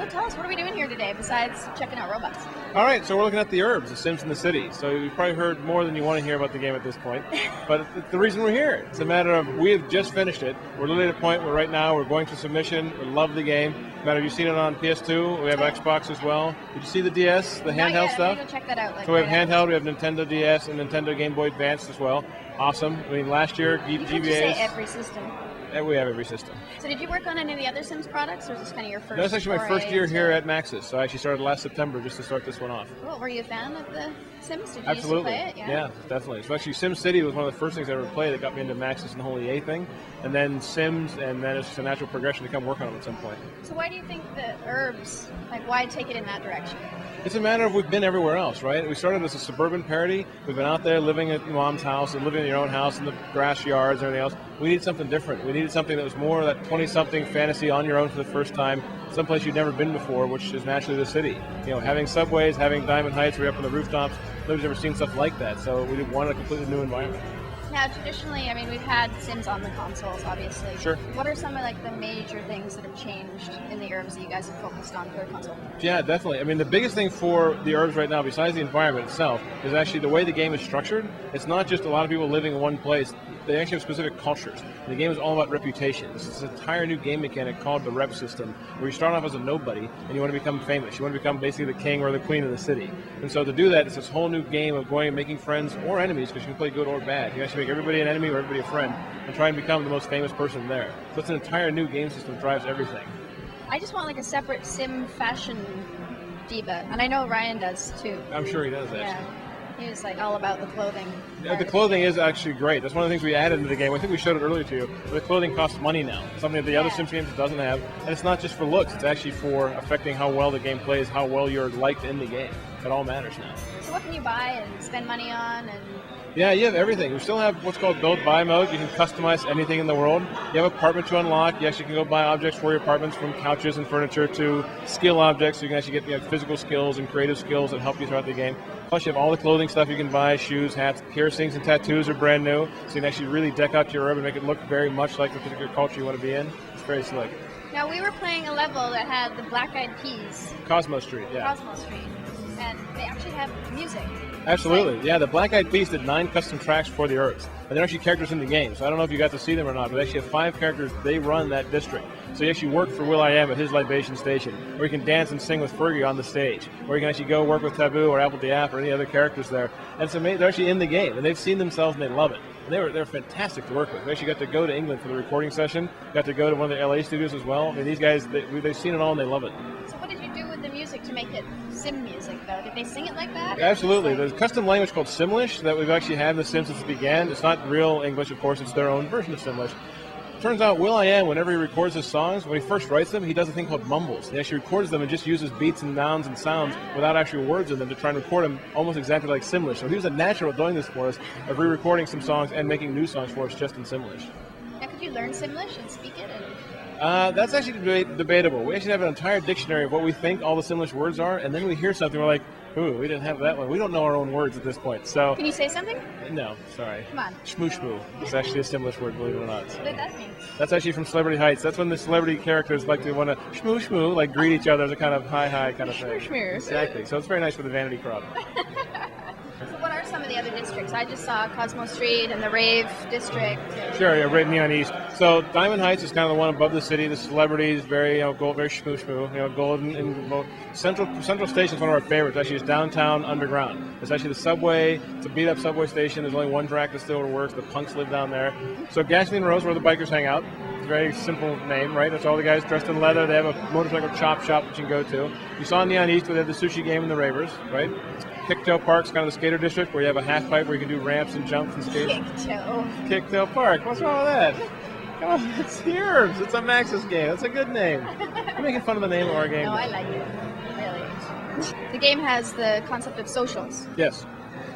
So tell us, what are we doing here today besides checking out robots? All right, so we're looking at the Urbz, the Sims in the City. So you've probably heard more than you want to hear about the game at this point. But the reason we're here, it's a matter of we have just finished it. We're literally at a point where right now we're going to submission. We love the game. Matter of you've seen it on PS2. We have Xbox as well. Did you see the DS, the handheld stuff? I'm gonna go check that out. So we have handheld, we have Nintendo DS and Nintendo Game Boy Advance as well. Awesome. I mean, last year, You GBA's... say every system. We have every system. So did you work on any of the other Sims products, or is this kind of your first? That's actually my first year into- here at Maxis. So I actually started last September just to start this one off. Cool. Were you a fan of the Sims? Did you Absolutely. used to play it? Yeah, definitely. So actually SimCity was one of the first things I ever played that got me into Maxis and the whole EA thing. And then Sims, and then it's just a natural progression to come work on them at some point. So why do you think the Urbz, like why take it in that direction? It's a matter of we've been everywhere else, right? We started as a suburban parody. We've been out there living at mom's house and living in your own house in the grass yards and everything else. We needed something different. We needed something that was more that 20-something fantasy on your own for the first time, someplace you'd never been before, which is naturally the city. You know, having subways, having Diamond Heights, we're up on the rooftops. Nobody's ever seen stuff like that, so we wanted a completely new environment. Now, traditionally, I mean, we've had Sims on the consoles, obviously. Sure. What are some of like the major things that have changed in the Urbz that you guys have focused on for the console? Yeah, definitely. I mean, the biggest thing for the Urbz right now, besides the environment itself, is actually the way the game is structured. It's not just a lot of people living in one place. They actually have specific cultures. And the game is all about reputation. This is an entire new game mechanic called the rep system, where you start off as a nobody and you want to become famous. You want to become basically the king or the queen of the city. And so to do that, it's this whole new game of going and making friends or enemies, because you can play good or bad. You can actually make everybody an enemy or everybody a friend and try and become the most famous person there. So it's an entire new game system that drives everything. I just want like a separate Sim fashion diva, and I know Ryan does too. I'm sure he does, actually. Yeah. He was like all about the clothing. Yeah, the clothing is actually great. That's one of the things we added into the game. I think we showed it earlier to you. The clothing costs money now, something that the other Sims games doesn't have. And it's not just for looks. It's actually for affecting how well the game plays, how well you're liked in the game. It all matters now. So what can you buy and spend money on? And Yeah, you have everything. We still have what's called build buy mode. You can customize anything in the world. You have an apartment to unlock. You actually can go buy objects for your apartments, from couches and furniture to skill objects. So you can actually get physical skills and creative skills that help you throughout the game. Plus, you have all the clothing stuff you can buy: shoes, hats, piercings, and tattoos are brand new. So you can actually really deck out your Urbz and make it look very much like the particular culture you want to be in. It's very slick. now we were playing a level that had the Black Eyed Peas, Cosmo Street, yeah. Cosmo Street, and they actually have music. Absolutely, yeah. The Black Eyed Peas did 9 custom tracks for the Urbz, and they're actually characters in the game. So I don't know if you got to see them or not, but they actually have 5 characters. They run that district. So you actually work for will.i.am at his libation station, or you can dance and sing with Fergie on the stage, or you can actually go work with Taboo or Apple Diap or any other characters there. And so they're actually in the game, and they've seen themselves and they love it. And they're fantastic to work with. We actually got to go to England for the recording session. Got to go to one of the LA studios as well. I mean, these guys, they've seen it all and they love it. So what did you do with the music to make it Sim music, though? Did they sing it like that? Absolutely. There's a custom language called Simlish that we've actually had in The Sims since it began. It's not real English, of course. It's their own version of Simlish. Turns out will.i.am, whenever he records his songs, when he first writes them, he does a thing called mumbles. He actually records them and just uses beats and nouns and sounds without actual words in them to try and record them almost exactly like Simlish. So he was a natural at doing this for us, of re-recording some songs and making new songs for us just in Simlish. Now, could you learn Simlish and speak it? That's actually debatable. We actually have an entire dictionary of what we think all the Simlish words are, and then we hear something, we're like, ooh, we didn't have that one. We don't know our own words at this point. So Can you say something? no, sorry. Come on. Shmoo shmoo. It's actually a Simlish word, believe it or not. What did that mean? That's actually from Celebrity Heights. That's when the celebrity characters like to want to shmoo shmoo, like greet each other as a kind of hi kind of thing. Shmoo. Exactly. So it's very nice for the vanity crowd. So what are some of the other districts? I just saw Cosmo Street and the Rave District. Sure, yeah, right Neon East. So Diamond Heights is kind of the one above the city. The celebrities, very gold, very shmoo shmoo. Golden and Central Station is one of our favorites. Actually, it's downtown underground. It's actually the subway. It's a beat up subway station. There's only one track that still works. The punks live down there. So Gasoline Rose, where the bikers hang out. It's a very simple name, right? That's all the guys dressed in leather. They have a motorcycle chop shop that you can go to. You saw Neon East where they have the sushi game and the ravers, right? Kicktail Park's kind of the skater district where you have a half pipe where you can do ramps and jumps and skates. Kicktail Park. What's wrong with that? Come on, it's the Urbz. It's a Maxis game. That's a good name. You're making fun of the name of our game. No, I like it. Really. The game has the concept of socials. Yes.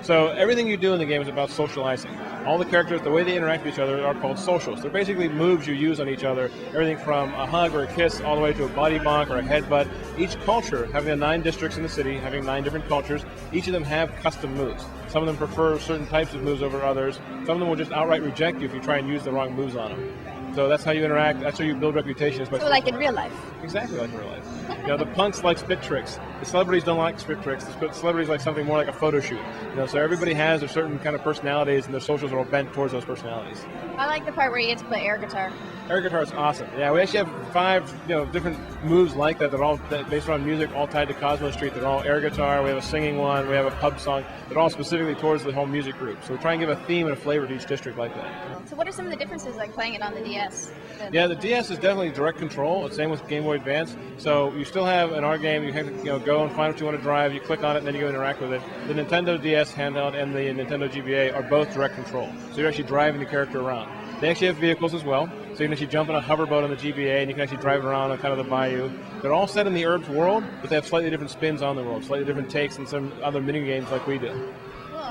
So everything you do in the game is about socializing. All the characters, the way they interact with each other, are called socials. They're basically moves you use on each other, everything from a hug or a kiss all the way to a body bonk or a headbutt. Each culture, having the 9 districts in the city, having 9 different cultures, each of them have custom moves. Some of them prefer certain types of moves over others. Some of them will just outright reject you if you try and use the wrong moves on them. So that's how you interact. That's how you build reputation. So like in real life. Exactly like in real life. The punks like spit tricks. The celebrities don't like spit tricks. The celebrities like something more like a photo shoot. So everybody has a certain kind of personalities, and their socials are all bent towards those personalities. I like the part where you get to play air guitar. Air guitar is awesome. Yeah, we actually have 5 different moves like that. They're all based around music, all tied to Cosmo Street. They're all air guitar. We have a singing one. We have a pub song. They're all specifically towards the whole music group. So we try and give a theme and a flavor to each district like that. So what are some of the differences like playing it on the DS? Yeah, the DS is definitely direct control. It's same with Game Boy Advance. So you still have in our game, you have to go and find what you want to drive. You click on it, and then you go interact with it. The Nintendo DS handheld and the Nintendo GBA are both direct control. So you're actually driving the character around. They actually have vehicles as well. So you can actually jump in a hoverboat on the GBA, and you can actually drive it around on kind of the bayou. They're all set in the Urbz world, but they have slightly different spins on the world, slightly different takes, and some other mini games like we do.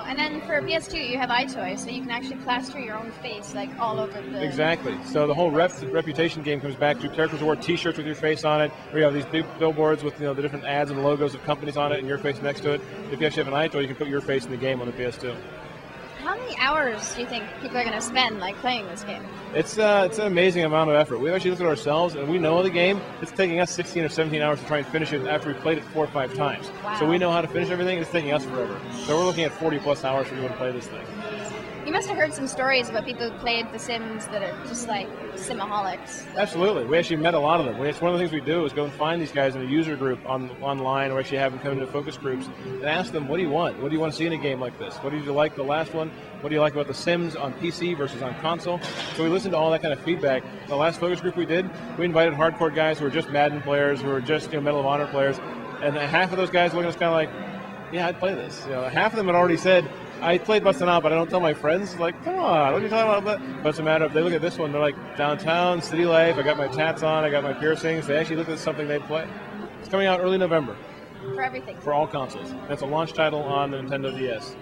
And then for PS2, you have iToy, so you can actually plaster your own face like all over the... Exactly. So the whole reputation game comes back to characters who wear T-shirts with your face on it, or you have these big billboards with the different ads and logos of companies on it, and your face next to it. If you actually have an iToy, you can put your face in the game on the PS2. How many hours do you think people are going to spend playing this game? It's an amazing amount of effort. We've actually looked at ourselves, and we know the game. It's taking us 16 or 17 hours to try and finish it after we've played it 4 or 5 times. Wow. So we know how to finish everything. It's taking us forever. So we're looking at 40-plus hours for people to play this thing. You must have heard some stories about people who played The Sims that are just like simaholics. Absolutely. We actually met a lot of them. It's one of the things we do is go and find these guys in a user group online, or actually have them come into focus groups and ask them, what do you want? What do you want to see in a game like this? What did you like the last one? What do you like about The Sims on PC versus on console? So we listened to all that kind of feedback. The last focus group we did, we invited hardcore guys who were just Madden players, who were just Medal of Honor players, and half of those guys looked at us kind of like, yeah, I'd play this. Half of them had already said, I played Bustin' Out, but I don't tell my friends. Like, come on, what are you talking about? But it's a matter of, they look at this one, they're like, downtown, city life, I got my tats on, I got my piercings. They actually look at something they'd play. It's coming out early November. For everything. For all consoles. That's a launch title on the Nintendo DS.